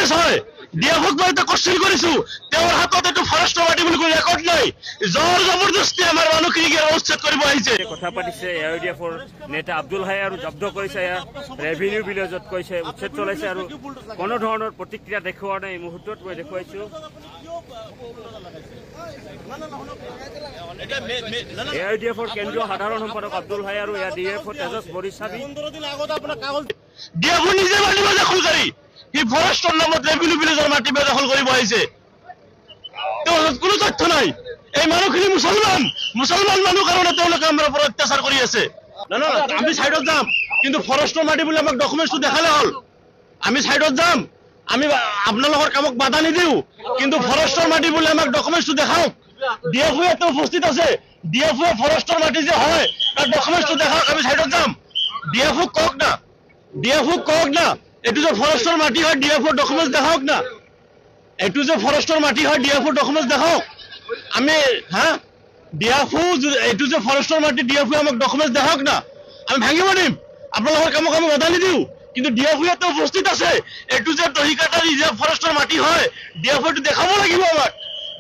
village হয় ডিএফক মই এটা কোশ্চেন কৰিছো তেওঁৰ হাতত এটো ফৰেষ্টৰ মাটি বুলি কোনো ৰেকৰ্ড নাই জোৰ জবৰদস্তি আমাৰ মানুহখিনিক উচ্ছেদ কৰিব আহিছে কথা পাতিছে এআইডিএফৰ নেতা আব্দুল হাই আৰু জব্দ কৰিছে ৰেভিনিউ ভিলেজত কৈছে উচ্ছেদ চলাইছে আৰু কোনো ধৰণৰ প্ৰতিক্ৰিয়া দেখুওৱা নাই এই মুহূৰ্তত মই দেখুৱাইছো এআইডিএফৰ কেন্দ্ৰীয় সাধাৰণ সম্পাদক আব্দুল হাই আৰু এআইডিএফৰ তেজস বৰিছাবি 15 দিন আগত আপোনাৰ কাগজ ডিএফ নিজে মাটি দখলকাৰী ই ফৰেষ্টৰ নামত ৰেভিনিউ ভিলেজৰ মাটি দখল কৰিব আহিছে তেওঁলোকৰ কোনো তথ্য নাই এই মানুহখিনি মুছলমান মানুহ কাৰণে তেওঁলোকে আমাৰ ওপৰত অত্যাচাৰ কৰি আছে না আমি সাইডত যাম কিন্তু ফৰেষ্টৰ মাটি বুলি আমাক ডকুমেন্টটো দেখালে হল আমি সাইডত যাম আমি আপোনালোকৰ কামক বাধা নিদিও কিন্তু ফৰেষ্টৰ মাটি বুলি আমাক ডকুমেন্টটো দেখাওক ডিএফও এত উপস্থিত আছে ডিএফও ফৰেষ্টৰ মাটি যে হয় তাৰ ডকুমেন্টটো দেখাওক আমি সাইডত যাম ডিএফও কওক না এটো যে ফৰেষ্টৰ মাটি হয় ডিএফও ডকুমেন্টস দেখাওক না এটো যে ফৰেষ্টৰ মাটি হয় ডিএফও ডকুমেন্টস দেখাওক আমি ডিএফও এটো যে ফৰেষ্টৰ মাটি ডিএফও আমাক ডকুমেন্টস দেখাওক না আমি ভাঙিব দিম আপোনালোকৰ কামক আমি বাধা নিদিও কিন্তু ডিএফও এত উপস্থিত আছে এটো যে দহিকাটা ৰিজাৰ্ভ ফৰেষ্টৰ মাটি হয় ডিএফও এটো দেখাব লাগিব আমাক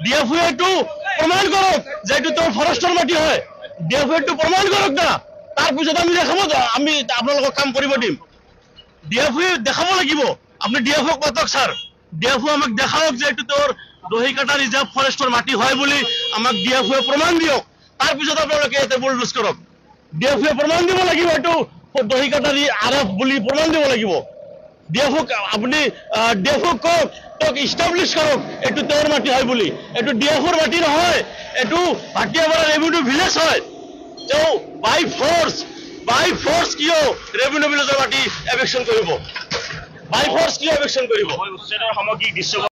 ডিএফও এটো প্ৰমাণ কৰক যে এটো তো ফৰেষ্টৰ মাটি হয় ডিএফও এটো প্ৰমাণ কৰক না তাৰ পিছত আমি দেখাব আমি আপোনালোকৰ কাম কৰিব দিম ডিএফও দেখাব লাগিব আপনি ডিএফও কতক স্যাৰ ডিএফও আমাক দেখাওক যে এটো তোৰ দহিকাটা ৰিজাৰ্ভ ফৰেষ্টৰ মাটি হয় বুলি আমাক ডিএফও প্ৰমাণ দিয়ক তাৰ পিছত আপোনালোকে এতে বুলডোজ কৰক ডিএফও প্ৰমাণ দিব লাগিব এটো দহিকাটা আৰফ বুলি প্ৰমাণ দিব লাগিব ডিএফও আপনি ডিএফও কক এস্টাবলিশ কৰক এটো তোৰ মাটি হয় বুলি এটো ডিএফওৰ মাটি নহয় এটো ভাটিয়াপাৰা ৰেভিনিউ ভিলেজ হয় তো বাই ফোৰ্স কিয় ৰেভিনিউ ভিলেজৰ মাটি এভিকশন কৰিব বাই ফোৰ্স কিয় এভিকশন কৰিব উচ্ছেদৰ সামগ্ৰিক দৃশ্য